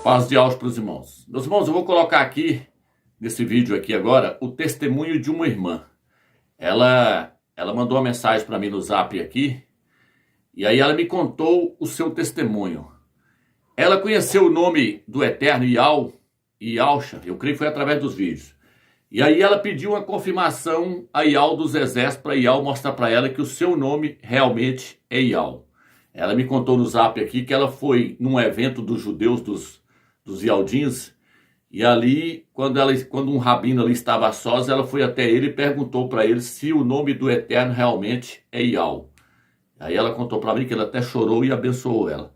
Paz de Deus para os irmãos. Meus irmãos, eu vou colocar aqui, nesse vídeo aqui agora, o testemunho de uma irmã. Ela mandou uma mensagem para mim no Zap aqui, e aí ela me contou o seu testemunho. Ela conheceu o nome do Eterno, Yahusha, eu creio que foi através dos vídeos. E aí ela pediu uma confirmação a Yahweh dos Exércitos, para Yahweh mostrar para ela que o seu nome realmente é Yahweh. Ela me contou no Zap aqui que ela foi num evento dos judeus, dos Yaldins, e ali, quando um rabino ali estava sós, ela foi até ele e perguntou para ele se o nome do Eterno realmente é Yahweh. Aí ela contou para mim que ela até chorou e abençoou ela.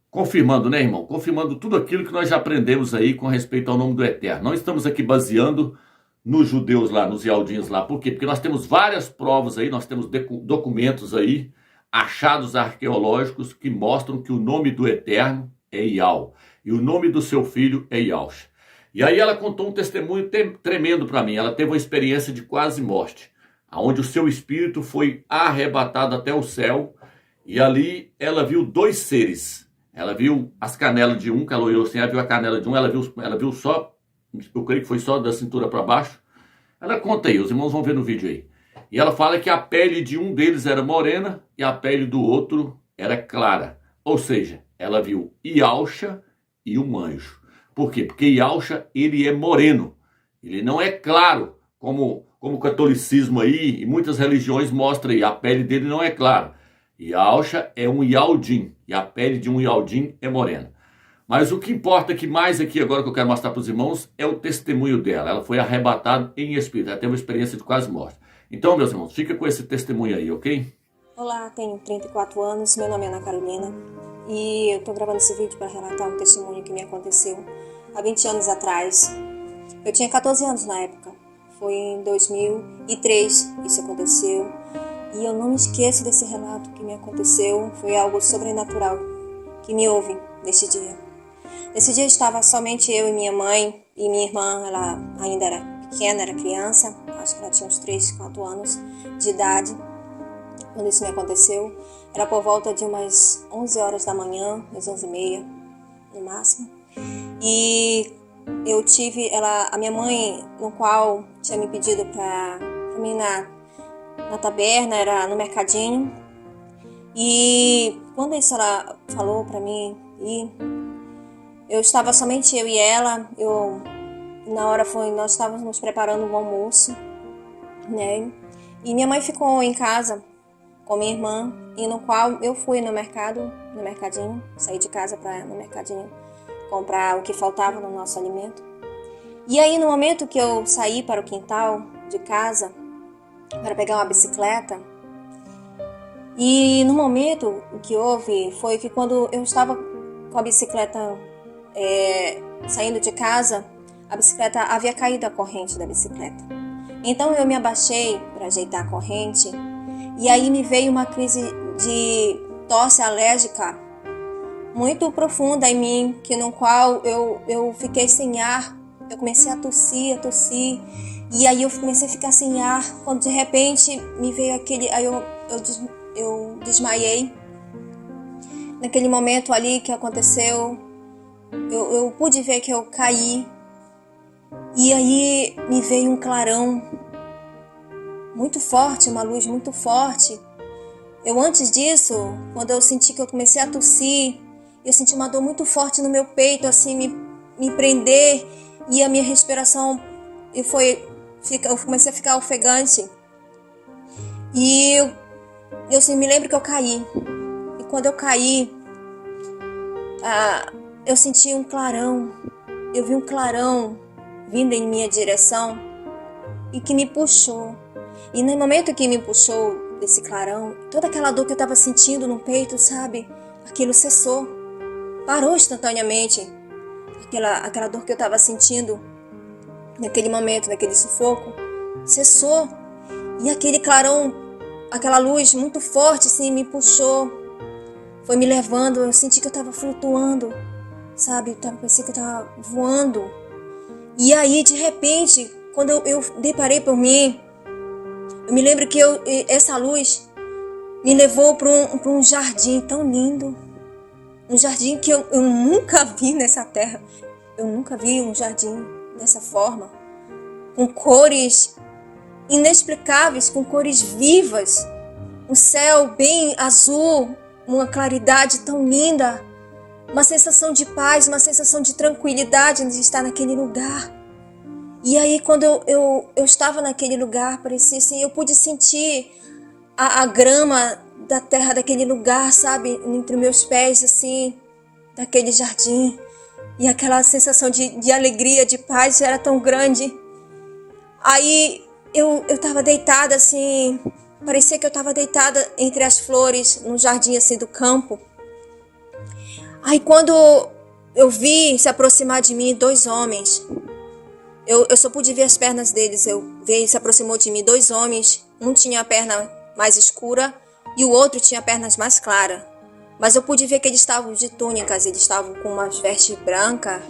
Confirmando, né, irmão? Confirmando tudo aquilo que nós já aprendemos aí com respeito ao nome do Eterno. Não estamos aqui baseando nos judeus lá, nos Yaldins lá. Por quê? Porque nós temos várias provas aí, nós temos documentos aí, achados arqueológicos que mostram que o nome do Eterno é Yahweh. E o nome do seu filho é Yahusha. E aí ela contou um testemunho tremendo para mim. Ela teve uma experiência de quase morte, onde o seu espírito foi arrebatado até o céu. E ali ela viu dois seres. Ela viu as canelas de um, que ela olhou assim, ela viu a canela de um, ela viu só, eu creio que foi só da cintura para baixo. Ela conta aí, os irmãos vão ver no vídeo aí. E ela fala que a pele de um deles era morena e a pele do outro era clara. Ou seja, ela viu Yahusha e um anjo. Por quê? Porque Yahusha, ele é moreno. Ele não é claro, como o catolicismo aí e muitas religiões mostram aí. A pele dele não é clara. Yahusha é um Yaldim, e a pele de um Yaldim é morena. Mas o que importa que mais aqui agora que eu quero mostrar para os irmãos é o testemunho dela. Ela foi arrebatada em espírito, ela teve uma experiência de quase morte. Então, meus irmãos, fica com esse testemunho aí, ok? Olá, tenho 34 anos, meu nome é Ana Carolina e eu estou gravando esse vídeo para relatar um testemunho que me aconteceu há 20 anos atrás. Eu tinha 14 anos na época, foi em 2003 isso aconteceu e eu não me esqueço desse relato que me aconteceu, foi algo sobrenatural que me houve nesse dia. Nesse dia estava somente eu e minha mãe e minha irmã, ela ainda era pequena, era criança, acho que ela tinha uns 3, 4 anos de idade. Quando isso me aconteceu, era por volta de umas 11 horas da manhã, umas 11h30 no máximo. E eu tive, a minha mãe, no qual tinha me pedido para mim na taberna, era no mercadinho. E quando isso ela falou para mim, eu estava somente eu e ela, na hora nós estávamos nos preparando um almoço, né? E minha mãe ficou em casa com minha irmã, e no qual eu fui no mercadinho, saí de casa para ir no mercadinho comprar o que faltava no nosso alimento. E aí no momento que eu saí para o quintal de casa para pegar uma bicicleta, e no momento o que houve foi que quando eu estava com a bicicleta saindo de casa, a bicicleta havia caído a corrente da bicicleta. Então eu me abaixei para ajeitar a corrente. E aí me veio uma crise de tosse alérgica muito profunda em mim, no qual eu fiquei sem ar, eu comecei a tossir, e aí eu comecei a ficar sem ar, quando de repente me veio aí eu desmaiei. Naquele momento ali que aconteceu, eu pude ver que eu caí, e aí me veio um clarão muito forte, uma luz muito forte. Antes disso, quando eu senti que eu comecei a tossir, eu senti uma dor muito forte no meu peito, assim, me prender, e a minha respiração, eu comecei a ficar ofegante. E eu me lembro que eu caí. E quando eu caí, eu senti um clarão. Eu vi um clarão vindo em minha direção e que me puxou. E no momento que me puxou desse clarão, toda aquela dor que eu estava sentindo no peito, sabe? Aquilo cessou. Parou instantaneamente. Aquela dor que eu estava sentindo naquele momento, naquele sufoco, cessou. E aquele clarão, aquela luz muito forte, assim, me puxou. Foi me levando, eu senti que eu estava flutuando, sabe? Parecia que eu estava voando. E aí, de repente, quando eu deparei por mim, eu me lembro que essa luz me levou para um jardim tão lindo. Um jardim que eu nunca vi nessa terra. Eu nunca vi um jardim dessa forma. Com cores inexplicáveis, com cores vivas. Um céu bem azul, uma claridade tão linda. Uma sensação de paz, uma sensação de tranquilidade de estar naquele lugar. E aí, quando eu estava naquele lugar, parecia assim, eu pude sentir a grama da terra daquele lugar, sabe? Entre meus pés, assim, daquele jardim. E aquela sensação de alegria, de paz era tão grande. Aí, eu estava deitada, assim, parecia que eu estava deitada entre as flores, num jardim, assim, do campo. Aí, quando eu vi se aproximar de mim 2 homens, eu só pude ver as pernas deles. Se aproximou de mim 2 homens, um tinha a perna mais escura e o outro tinha pernas mais claras. Mas eu pude ver que eles estavam de túnicas, eles estavam com umas vestes brancas,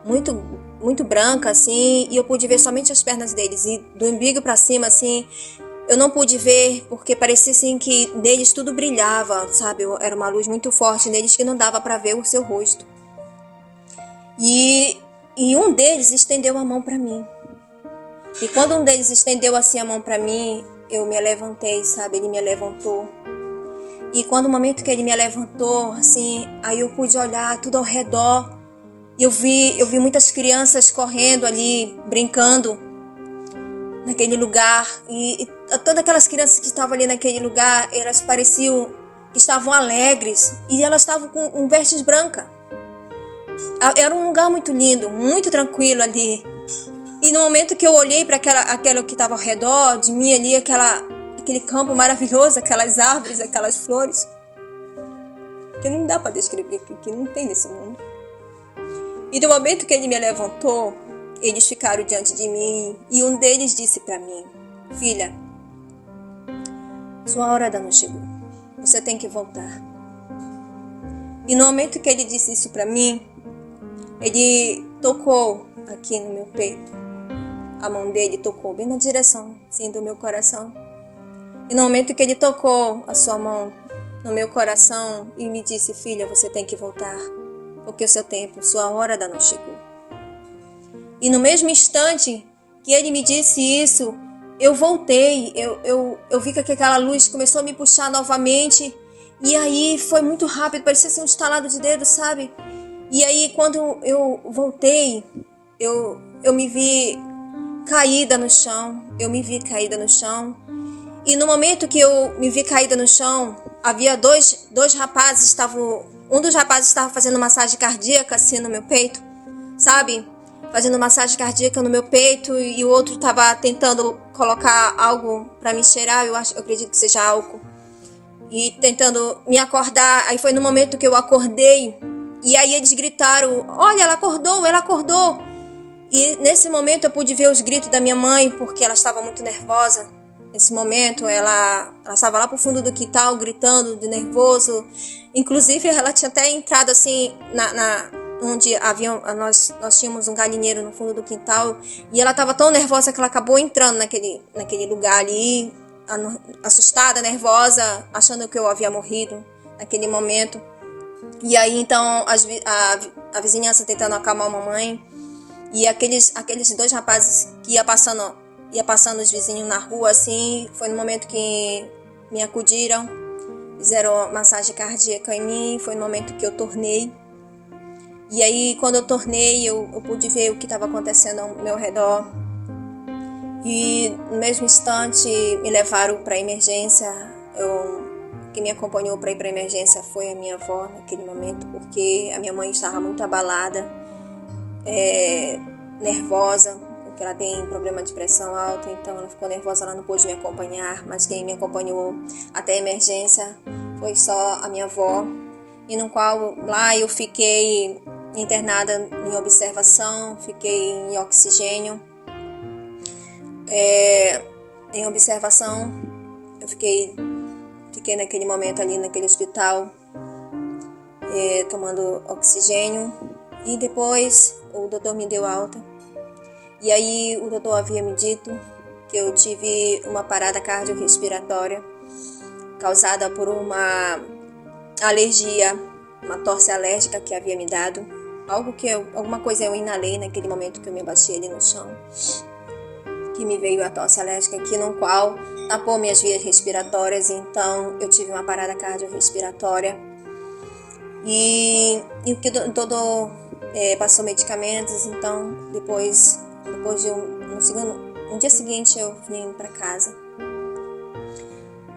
muito, muito branca, assim, e eu pude ver somente as pernas deles. E do umbigo para cima, assim, eu não pude ver, porque parecia assim que neles tudo brilhava, sabe? Era uma luz muito forte neles que não dava para ver o seu rosto. E um deles estendeu a mão para mim. E quando um deles estendeu assim a mão para mim, eu me levantei, sabe? Ele me levantou. E quando o momento que ele me levantou, assim, aí eu pude olhar tudo ao redor. E eu vi muitas crianças correndo ali, brincando naquele lugar. E todas aquelas crianças que estavam ali naquele lugar, elas pareciam que estavam alegres. E elas estavam com vestes brancas. Era um lugar muito lindo, muito tranquilo ali. E no momento que eu olhei para aquela que estava ao redor de mim ali, aquele campo maravilhoso, aquelas árvores, aquelas flores, que não dá para descrever, que não tem nesse mundo. E no momento que ele me levantou, eles ficaram diante de mim e um deles disse para mim: filha, sua hora ainda não chegou, você tem que voltar. E no momento que ele disse isso para mim, ele tocou aqui no meu peito. A mão dele tocou bem na direção, assim, do meu coração. E no momento que ele tocou a sua mão no meu coração e me disse: filha, você tem que voltar, porque o seu tempo, sua hora ainda não chegou. E no mesmo instante que ele me disse isso, eu voltei. Eu vi que aquela luz começou a me puxar novamente. E aí foi muito rápido, parecia ser um estalado de dedo, sabe? E aí quando eu voltei, eu me vi caída no chão. E no momento que eu me vi caída no chão, havia dois rapazes, um dos rapazes estava fazendo massagem cardíaca assim no meu peito, sabe? Fazendo massagem cardíaca no meu peito, e o outro estava tentando colocar algo para me cheirar, eu acredito que seja álcool, e tentando me acordar. Aí foi no momento que eu acordei, e aí eles gritaram: olha, ela acordou. E nesse momento eu pude ver os gritos da minha mãe, porque ela estava muito nervosa. Nesse momento ela estava lá pro fundo do quintal gritando de nervoso. Inclusive ela tinha até entrado assim onde nós tínhamos um galinheiro no fundo do quintal, e ela estava tão nervosa que ela acabou entrando naquele lugar ali, assustada, nervosa, achando que eu havia morrido naquele momento. E aí então a vizinhança tentando acalmar a mamãe, e aqueles 2 rapazes que ia passando os vizinhos na rua assim, foi no momento que me acudiram, fizeram massagem cardíaca em mim. Foi no momento que eu tornei. E aí quando eu tornei, eu pude ver o que estava acontecendo ao meu redor. E no mesmo instante me levaram para a emergência. Quem me acompanhou para ir para a emergência foi a minha avó naquele momento, porque a minha mãe estava muito abalada, nervosa, porque ela tem problema de pressão alta, então ela ficou nervosa, ela não pôde me acompanhar. Mas quem me acompanhou até a emergência foi só a minha avó, e no qual lá eu fiquei internada em observação, fiquei em oxigênio. Em observação, eu fiquei naquele momento ali naquele hospital, tomando oxigênio, e depois o doutor me deu alta. E aí o doutor havia me dito que eu tive uma parada cardiorrespiratória causada por uma alergia uma tosse alérgica que havia me dado. Alguma coisa eu inalei naquele momento que eu me abaixei ali no chão, que me veio a tosse alérgica aqui, no qual tapou minhas vias respiratórias, então eu tive uma parada cardiorrespiratória. E o que todo passou medicamentos, então depois de no dia seguinte eu vim para casa.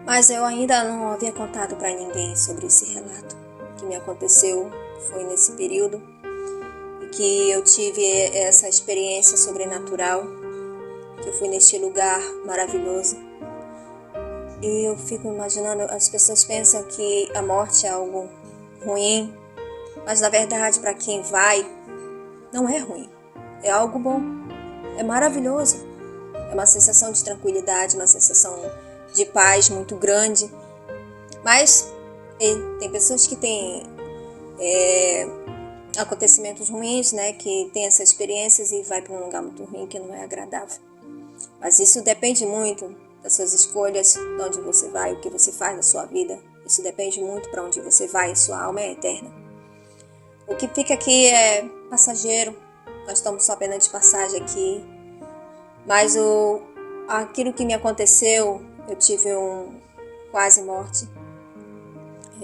Mas eu ainda não havia contado para ninguém sobre esse relato que me aconteceu. Foi nesse período que eu tive essa experiência sobrenatural, que eu fui neste lugar maravilhoso. E eu fico imaginando, as pessoas pensam que a morte é algo ruim, mas na verdade para quem vai, não é ruim, é algo bom, é maravilhoso, é uma sensação de tranquilidade, uma sensação de paz muito grande. Mas tem pessoas que têm acontecimentos ruins, né, que tem essas experiências e vai para um lugar muito ruim, que não é agradável. Mas isso depende muito das suas escolhas, de onde você vai, o que você faz na sua vida. Isso depende muito para onde você vai, sua alma é eterna. O que fica aqui é passageiro, nós estamos só apenas de passagem aqui. Mas aquilo que me aconteceu, eu tive quase morte,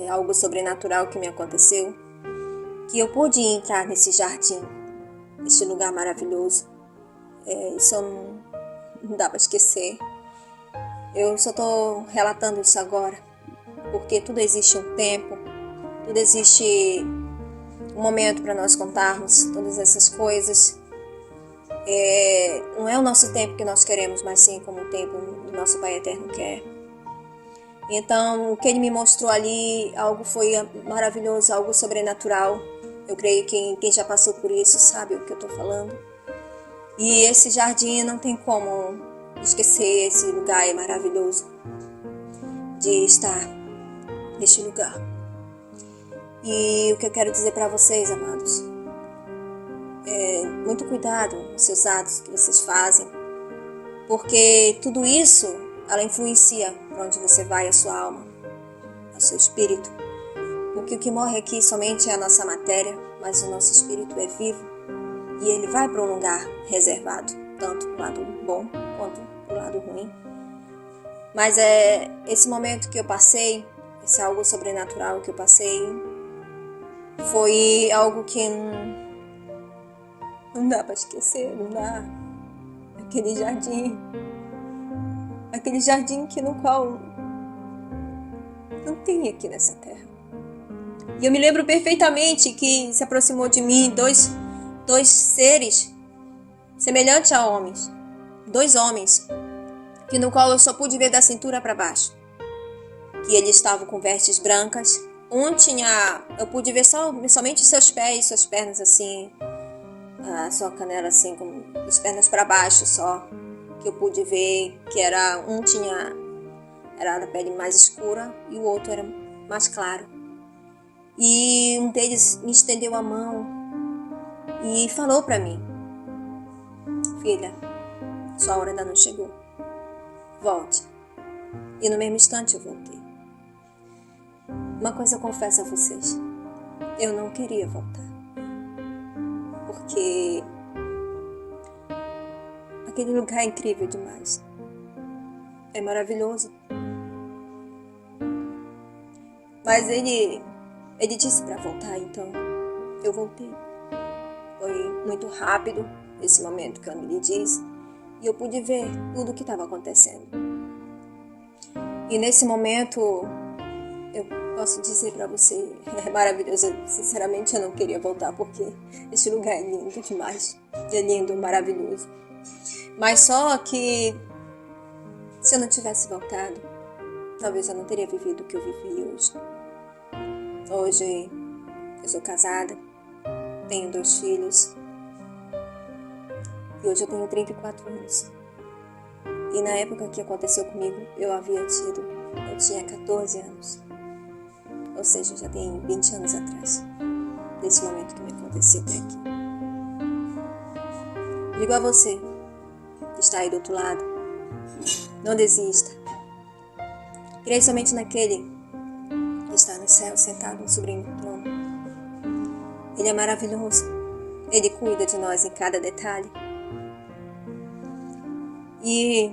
algo sobrenatural que me aconteceu, que eu pude entrar nesse jardim, nesse lugar maravilhoso. Isso não dá para esquecer. Eu só estou relatando isso agora, porque tudo existe um tempo, tudo existe um momento para nós contarmos todas essas coisas. Não é o nosso tempo que nós queremos, mas sim como o tempo do nosso Pai Eterno quer. Então, o que Ele me mostrou ali, algo foi maravilhoso, algo sobrenatural. Eu creio que quem já passou por isso sabe o que eu estou falando. E esse jardim não tem como esquecer, esse lugar é maravilhoso de estar neste lugar. E o que eu quero dizer para vocês, amados, muito cuidado nos seus atos que vocês fazem, porque tudo isso, ela influencia para onde você vai, a sua alma, o seu espírito. Porque o que morre aqui somente é a nossa matéria, mas o nosso espírito é vivo e ele vai para um lugar reservado, tanto para o lado bom quanto para o lado ruim. Mas esse momento que eu passei, esse algo sobrenatural que eu passei, foi algo que não dá para esquecer, não dá. Aquele jardim que no qual não tem aqui nessa terra. E eu me lembro perfeitamente que se aproximou de mim dois seres semelhantes a homens, 2 homens, que no qual eu só pude ver da cintura para baixo, que eles estavam com vestes brancas. Eu pude ver somente seus pés, suas pernas assim, a sua canela assim, com as pernas para baixo só, que eu pude ver que era da pele mais escura e o outro era mais claro. E um deles me estendeu a mão e falou para mim: filha, sua hora ainda não chegou, volte. E no mesmo instante eu voltei. Uma coisa eu confesso a vocês, eu não queria voltar, porque aquele lugar é incrível demais, é maravilhoso. Mas ele disse para voltar, então eu voltei. Foi muito rápido esse momento que ele disse, e eu pude ver tudo o que estava acontecendo. E nesse momento, eu posso dizer para você, é maravilhoso. Sinceramente, eu não queria voltar, porque esse lugar é lindo demais. É lindo, maravilhoso. Mas só que, se eu não tivesse voltado, talvez eu não teria vivido o que eu vivi hoje. Hoje, eu sou casada, tenho 2 filhos, e hoje eu tenho 34 anos. E na época que aconteceu comigo, eu tinha 14 anos. Ou seja, já tem 20 anos atrás, desse momento que me aconteceu até aqui. Digo a você, que está aí do outro lado, não desista. Creia somente naquele que está no céu, sentado no sublime trono. Ele é maravilhoso. Ele cuida de nós em cada detalhe. E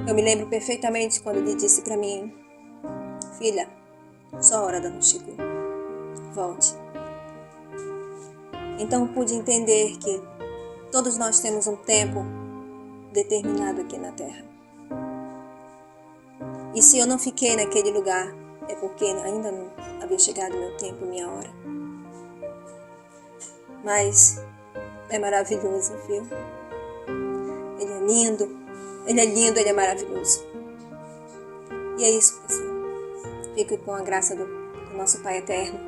eu me lembro perfeitamente quando ele disse para mim: filha, sua hora ainda não chegou. Volte. Então eu pude entender que todos nós temos um tempo determinado aqui na Terra. E se eu não fiquei naquele lugar, é porque ainda não havia chegado meu tempo, minha hora. Mas é maravilhoso, viu? Ele é lindo, ele é maravilhoso. E é isso, pessoal. Fico com a graça do nosso Pai Eterno.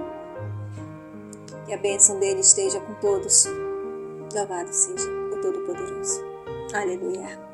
Que a bênção dele esteja com todos. Louvado seja o Todo-Poderoso. Aleluia.